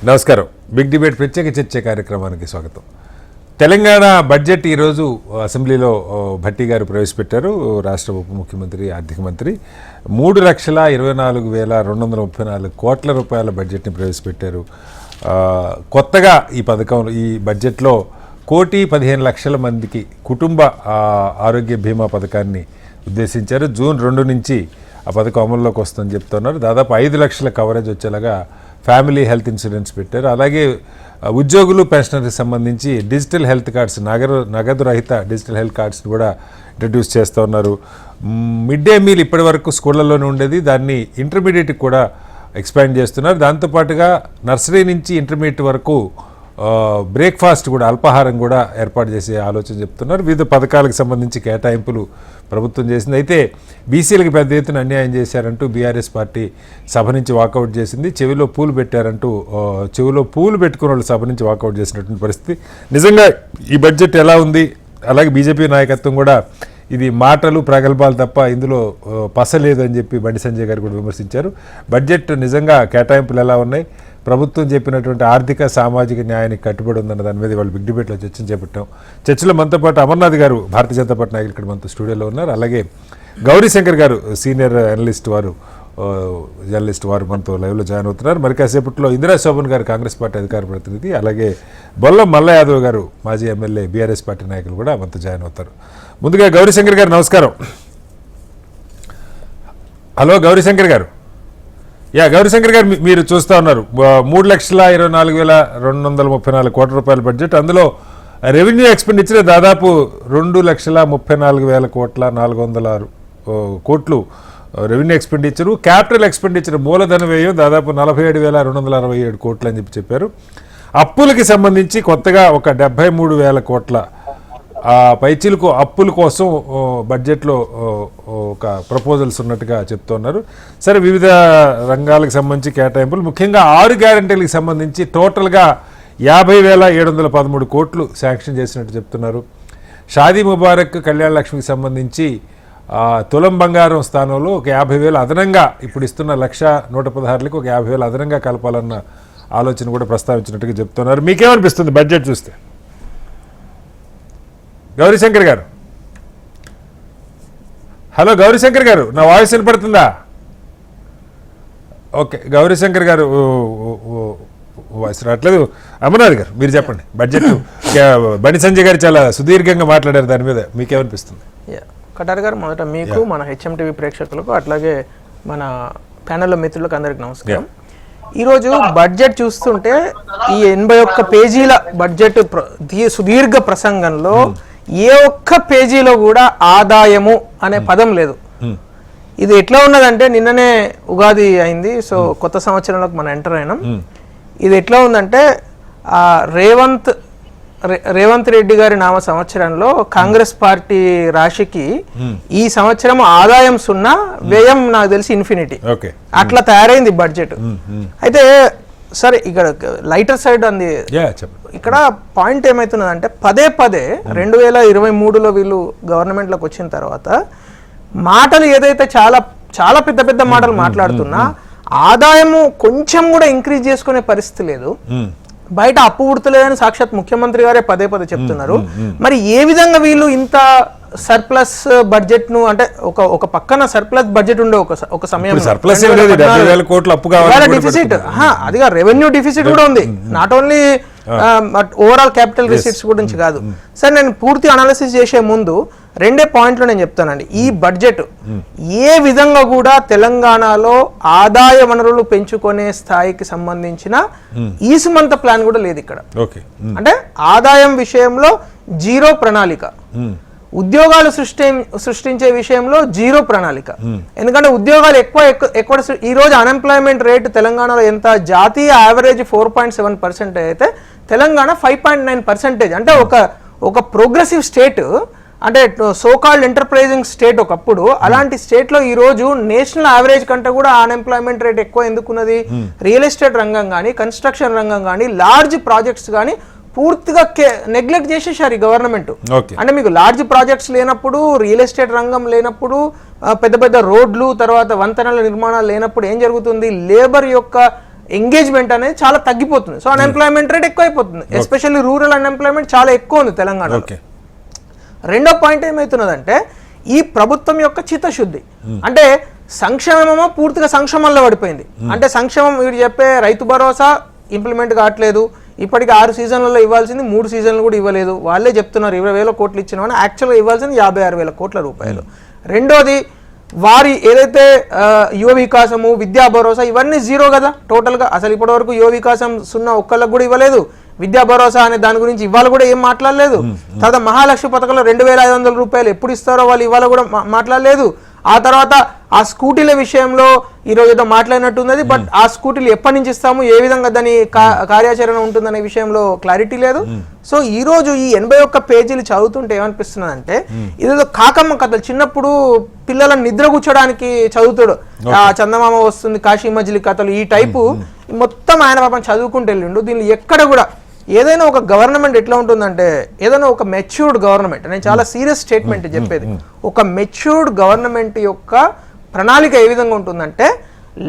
నమస్కారం. Big debate ప్రత్యేక చర్చ కార్యక్రమానికి స్వాగతం. తెలంగాణ బడ్జెట్ ఈరోజు అసెంబ్లీలో భట్టి గారు ప్రవేశపెట్టారు. రాష్ట్ర ఉప ముఖ్యమంత్రి, ఆర్థిక మంత్రి 3,24,234 కోట్ల రూపాయల బడ్జెట్ని ప్రవేశపెట్టారు. కొత్తగా ఈ పథకం, ఈ బడ్జెట్లో 1,15,00,000 మందికి కుటుంబ ఆరోగ్య బీమా పథకాన్ని ఉద్దేశించారు. జూన్ 2 నుంచి ఆ పథకం అమల్లోకి వస్తుందని చెప్తున్నారు. దాదాపు 5 లక్షల కవరేజ్ వచ్చేలాగా ఫ్యామిలీ హెల్త్ ఇన్సూరెన్స్ పెట్టారు. అలాగే ఉద్యోగులు, పెన్షనర్కి సంబంధించి డిజిటల్ హెల్త్ కార్డ్స్, నగదు రహిత డిజిటల్ హెల్త్ కార్డ్స్ని కూడా ఇంట్రడ్యూస్ చేస్తూ ఉన్నారు. మిడ్ డే మీల్ ఇప్పటి వరకు స్కూళ్ళల్లోనే ఉండేది, దాన్ని ఇంటర్మీడియట్కి కూడా ఎక్స్పాండ్ చేస్తున్నారు. దాంతోపాటుగా నర్సరీ నుంచి ఇంటర్మీడియట్ వరకు బ్రేక్ఫాస్ట్ కూడా, అల్పాహారం కూడా ఏర్పాటు చేసే ఆలోచన చెప్తున్నారు. వివిధ పథకాలకు సంబంధించి కేటాయింపులు ప్రభుత్వం చేసింది. అయితే బీసీలకు పెద్ద ఎత్తున అన్యాయం చేశారంటూ బీఆర్ఎస్ పార్టీ సభ నుంచి వాకౌట్ చేసింది. చెవిలో పూలు పెట్టారంటూ చెవిలో పూలు పెట్టుకున్న వాళ్ళు సభ నుంచి వాకౌట్ చేసినటువంటి పరిస్థితి. నిజంగా ఈ బడ్జెట్ ఎలా ఉంది? అలాగే బీజేపీ నాయకత్వం కూడా ఇది మాటలు, ప్రగల్భాలు తప్ప ఇందులో పస లేదని చెప్పి బండి సంజయ్ గారు కూడా విమర్శించారు. బడ్జెట్ నిజంగా కేటాయింపులు ఎలా ఉన్నాయి, ప్రభుత్వం చెప్పినటువంటి ఆర్థిక సామాజిక న్యాయానికి కట్టుబడి ఉందన్న దాని మీద వాళ్ళు బిగ్ డిబేట్లో చర్చను చేపట్టాం. చర్చలో మనతో పాటు అమర్నాథ్ గారు, భారతీయ జనతా పార్టీ నాయకులు, ఇక్కడ మనతో స్టూడియోలో ఉన్నారు. అలాగే గౌరీశంకర్ గారు, సీనియర్ జర్నలిస్ట్ వారు మనతో లైవ్లో జాయిన్ అవుతున్నారు. మరి కాసేపట్లో ఇందిరా శోభన్ గారు, కాంగ్రెస్ పార్టీ అధికార ప్రతినిధి, అలాగే బొల్లం మల్ల యాదవ్ గారు, మాజీ ఎమ్మెల్యే, బీఆర్ఎస్ పార్టీ నాయకులు కూడా మనతో జాయిన్ అవుతారు. ముందుగా గౌరీశంకర్ గారు నమస్కారం. హలో గౌరీశంకర్ గారు. గౌరీశంకర్ గారు, మీరు చూస్తూ ఉన్నారు 3,24,234 కోట్ల రూపాయల బడ్జెట్. అందులో రెవెన్యూ ఎక్స్పెండిచర్ దాదాపు 2,34,000 కోట్ల 406 కోట్లు రెవెన్యూ ఎక్స్పెండిచరు. క్యాపిటల్ ఎక్స్పెండిచర్ మూలధన వ్యయం దాదాపు 47,267 కోట్లు అని చెప్పారు. అప్పులకి సంబంధించి కొత్తగా ఒక 73,000 కోట్ల పైచీలకు అప్పుల కోసం బడ్జెట్లో ఒక ప్రపోజల్స్ ఉన్నట్టుగా చెప్తున్నారు. సరే, వివిధ రంగాలకు సంబంధించి కేటాయింపులు, ముఖ్యంగా 6 గ్యారంటీలకు సంబంధించి టోటల్గా 50,713 కోట్లు శాంక్షన్ చేసినట్టు చెప్తున్నారు. షాదీ ముబారక్, కళ్యాణ లక్ష్మికి సంబంధించి తులం బంగారం స్థానంలో ఒక 50,000 అదనంగా, ఇప్పుడు ఇస్తున్న 1,116,000కి ఒక 50,000 అదనంగా కలపాలన్న ఆలోచన కూడా ప్రస్తావించినట్టుగా చెప్తున్నారు. మీకేమనిపిస్తుంది బడ్జెట్ చూస్తే? గౌరీశంకర్ గారు. హలో గౌరీశంకర్ గారు, నా వాయిస్ వినపడుతుందా? ఓకే, గౌరీశంకర్ గారు వాయిస్ రావట్లేదు. అమర్నాథ్ గారు, మీరు చెప్పండి. బడ్జెట్ బండి సంజయ్ గారు చాలా సుదీర్ఘంగా మాట్లాడారు, దాని మీద మీకేమనిపిస్తుంది? కటార్ గారు, మొదట మీకు, మన హెచ్ఎంటీవీ ప్రేక్షకులకు, అట్లాగే మన ప్యానెల్లో మిత్రులకు అందరికి నమస్కారం. ఈరోజు బడ్జెట్ చూస్తుంటే ఈ 81 పేజీల బడ్జెట్ సుదీర్ఘ ప్రసంగంలో ఏ ఒక్క పేజీలో కూడా ఆదాయము అనే పదం లేదు. ఇది ఎట్లా ఉన్నదంటే, నిన్ననే ఉగాది అయింది, సో కొత్త సంవత్సరంలోకి మనం ఎంటర్ అయినాం. ఇది ఎట్లా ఉందంటే, రేవంత్ రెడ్డి గారి నామ సంవత్సరంలో కాంగ్రెస్ పార్టీ రాశికి ఈ సంవత్సరం ఆదాయం 0, వ్యయం నాకు తెలిసి ఇన్ఫినిటీ, అట్లా తయారైంది బడ్జెట్. అయితే సరే, ఇక్కడ లైటర్ సైడ్ అంది. ఇక్కడ పాయింట్ ఏమైతున్నదంటే, పదే 2023లో వీళ్ళు గవర్నమెంట్లోకి వచ్చిన తర్వాత మాటలు ఏదైతే చాలా చాలా పెద్ద పెద్ద మాటలు మాట్లాడుతున్నా, ఆదాయము కొంచెం కూడా ఇంక్రీజ్ చేసుకునే పరిస్థితి లేదు. బయట అప్పు పుడతలేదని సాక్షాత్ ముఖ్యమంత్రి గారే పదే చెప్తున్నారు. మరి ఏ విధంగా వీళ్ళు ఇంత సర్ప్లస్ బడ్జెట్ ను, అంటే ఒక పక్కన సర్ప్లస్ బడ్జెట్ ఉండే ఒక సమయం డిఫిసిట్, అదిగా రెవెన్యూ డిఫిసిట్ కూడా ఉంది, not only overall capital receipts గురించి కాదు. సరే, నేను పూర్తి అనాలిసిస్ చేసే ముందు 2 పాయింట్లు నేను చెప్తానండి. ఈ బడ్జెట్ ఏ విధంగా కూడా తెలంగాణలో ఆదాయ వనరులు పెంచుకునే స్థాయికి సంబంధించిన ఈసుమంత ప్లాన్ కూడా లేదు ఇక్కడ. అంటే ఆదాయం విషయంలో జీరో ప్రణాళిక, ఉద్యోగాలు సృష్టించే విషయంలో జీరో ప్రణాళిక. ఎందుకంటే ఉద్యోగాలు ఎక్కువ ఈ రోజు అన్ఎంప్లాయ్మెంట్ రేట్ తెలంగాణలో ఎంత? జాతీయ యావరేజ్ 4.7% అయితే తెలంగాణ 5.9%. అంటే ఒక ప్రోగ్రెసివ్ స్టేట్, అంటే సోకాల్డ్ ఎంటర్ప్రైజింగ్ స్టేట్ ఒకప్పుడు. అలాంటి స్టేట్లో ఈ రోజు నేషనల్ యావరేజ్ కంటే కూడా అన్ఎంప్లాయ్మెంట్ రేట్ ఎక్కువ ఎందుకున్నది? రియల్ ఎస్టేట్ రంగం కానీ, కన్స్ట్రక్షన్ రంగం కానీ, లార్జ్ ప్రాజెక్ట్స్ కానీ పూర్తిగా నెగ్లెక్ట్ చేసేసారు ఈ గవర్నమెంట్. అంటే మీకు లార్జ్ ప్రాజెక్ట్స్ లేనప్పుడు, రియల్ ఎస్టేట్ రంగం లేనప్పుడు, పెద్ద పెద్ద రోడ్లు, తర్వాత వంతెనల నిర్మాణాలు లేనప్పుడు ఏం జరుగుతుంది? లేబర్ యొక్క ఎంగేజ్మెంట్ అనేది చాలా తగ్గిపోతుంది. సో అన్ఎంప్లాయ్మెంట్ రేట్ ఎక్కువ అయిపోతుంది, ఎస్పెషల్లీ రూరల్ అన్ఎంప్లాయ్మెంట్ చాలా ఎక్కువ ఉంది తెలంగాణ. రెండో పాయింట్ ఏమవుతున్నదంటే ఈ ప్రభుత్వం యొక్క చిత్తశుద్ధి, అంటే సంక్షేమమో పూర్తిగా సంక్షేమంలో పడిపోయింది. అంటే సంక్షేమం వీడు చెప్పే రైతు భరోసా ఇంప్లిమెంట్ కావట్లేదు, ఇప్పటికి 6 సీజన్లలో ఇవ్వాల్సింది 3 సీజన్లు కూడా ఇవ్వలేదు, వాళ్ళే చెప్తున్నారు 20,000 కోట్లు ఇచ్చినామని, యాక్చువల్గా ఇవ్వాల్సింది 56,000 కోట్ల రూపాయలు. రెండోది వారి ఏదైతే యువ వికాసము, విద్యా భరోసా ఇవన్నీ జీరో కదా టోటల్గా. అసలు ఇప్పటివరకు యువ వికాసం 0 ఒక్కళ్ళకి కూడా ఇవ్వలేదు, విద్యా భరోసా అనే దాని గురించి ఇవాళ కూడా ఏం మాట్లాడలేదు. తర్వాత మహాలక్ష్మి పథకంలో 2,500 రూపాయలు ఎప్పుడు ఇస్తారో వాళ్ళు ఇవాళ కూడా మాట్లాడలేదు. ఆ తర్వాత ఆ స్కూటీల విషయంలో ఈరోజు ఏదో మాట్లాడినట్టుంది, బట్ ఆ స్కూటీలు ఎప్పటి నుంచి ఇస్తాము, ఏ విధంగా దాని కార్యాచరణ ఉంటుందనే విషయంలో క్లారిటీ లేదు. సో ఈ రోజు ఈ 81 పేజీలు చదువుతుంటే ఏమనిపిస్తున్నది అంటే ఇదేదో కాకమ్మ కథలు, చిన్నప్పుడు పిల్లలను నిద్ర కూర్చోడానికి చదువుతాడు, ఆ చందమామ వస్తుంది, కాశీ మజిలీ కథలు, ఈ టైపు మొత్తం ఆయన పాపం చదువుకుంటూ వెళ్ళిండు. దీనిలో ఎక్కడ కూడా ఏదైనా ఒక గవర్నమెంట్ ఎట్లా ఉంటుందంటే, ఏదైనా ఒక మెచ్యూర్డ్ గవర్నమెంట్, నేను చాలా సీరియస్ స్టేట్మెంట్ చెప్పేది, ఒక మెచ్యూర్డ్ గవర్నమెంట్ యొక్క ప్రణాళిక ఏ విధంగా ఉంటుందంటే,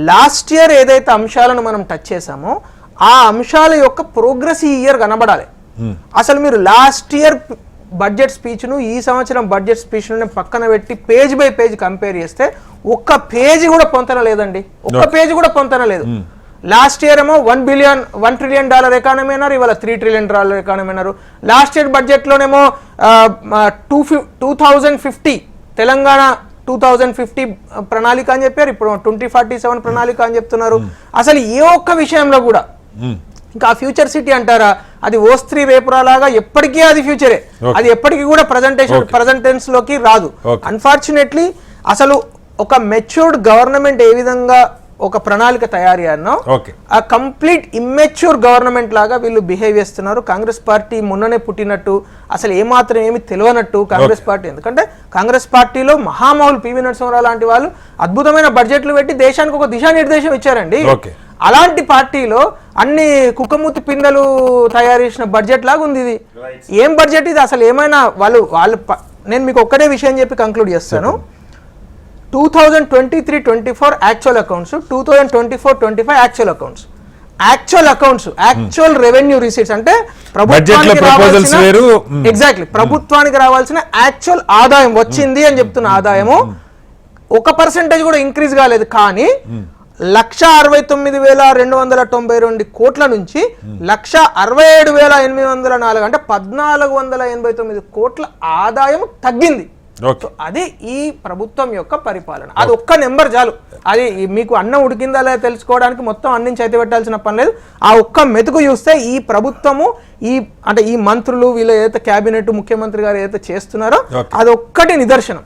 లాస్ట్ ఇయర్ ఏదైతే అంశాలను మనం టచ్ చేసామో ఆ అంశాల యొక్క ప్రోగ్రెస్ ఈ ఇయర్ కనబడాలి. అసలు మీరు లాస్ట్ ఇయర్ బడ్జెట్ స్పీచ్ను ఈ సంవత్సరం బడ్జెట్ స్పీచ్ను పక్కన పెట్టి పేజ్ బై పేజ్ కంపేర్ చేస్తే ఒక్క పేజీ కూడా పొంతన లేదండి, ఒక్క పేజీ కూడా పొంతన లేదు. లాస్ట్ ఇయర్ ఏమో $1 ట్రిలియన్ ఎకానమీ అన్నారు, ఇవాళ $3 ట్రిలియన్ ఎకానమీ అన్నారు. లాస్ట్ ఇయర్ బడ్జెట్లోనేమో 2050 తెలంగాణ 2050 ప్రణాళిక అని చెప్పారు, ఇప్పుడు 2047 ప్రణాళిక అని చెప్తున్నారు. అసలు ఏ ఒక్క విషయంలో కూడా ఇంకా ఫ్యూచర్ సిటీ అంటారా, అది ఓస్త్రీ రేపురాలాగా ఎప్పటికీ అది ఫ్యూచరే, అది ఎప్పటికీ కూడా ప్రజెంట్ టెన్స్ లోకి రాదు. అన్ఫార్చునేట్లీ అసలు ఒక మెచ్యూర్డ్ గవర్నమెంట్ ఏ విధంగా ఒక ప్రణాళిక తయారీ అన్నో ఆ కంప్లీట్ ఇమ్మెచ్యూర్ గవర్నమెంట్ లాగా వీళ్ళు బిహేవ్ చేస్తున్నారు. కాంగ్రెస్ పార్టీ మొన్ననే పుట్టినట్టు, అసలు ఏమాత్రం ఏమి తెలియనట్టు కాంగ్రెస్ పార్టీ. ఎందుకంటే కాంగ్రెస్ పార్టీలో మహామౌలు పివి నరసింహరావు లాంటి వాళ్ళు అద్భుతమైన బడ్జెట్లు పెట్టి దేశానికి ఒక దిశానిర్దేశం ఇచ్చారండి. అలాంటి పార్టీలో అన్ని కుక్కమూతి పిందెలు తయారు చేసిన బడ్జెట్ లాగా ఉంది ఇది. ఏం బడ్జెట్ ఇది అసలు? ఏమైనా వాళ్ళు నేను మీకు ఒక్కటే విషయం చెప్పి కంక్లూడ్ చేస్తాను. 2023-24 actual accounts, 2024-25 actual accounts, actual revenue receipts అంటే ప్రభుత్వానికి రావాల్సిన యాక్చువల్ ఆదాయం వచ్చింది అని చెప్తున్న ఆదాయము 1% కూడా ఇంక్రీజ్ కాలేదు. కానీ 169,292 కోట్ల నుంచి 167,804 అంటే 1,489 కోట్ల ఆదాయం తగ్గింది. అది ఈ ప్రభుత్వం యొక్క పరిపాలన. అది ఒక్క నెంబర్ చాలు, అది మీకు అన్నం ఉడికిందా లేదా తెలుసుకోవడానికి మొత్తం అన్నం చేతి పెట్టాల్సిన పని లేదు. ఆ ఒక్క మెతుకు చూస్తే ఈ ప్రభుత్వము అంటే ఈ మంత్రులు వీళ్ళు ఏదైతే క్యాబినెట్ ముఖ్యమంత్రి గారు ఏదైతే చేస్తున్నారో అదొక్కటి నిదర్శనం.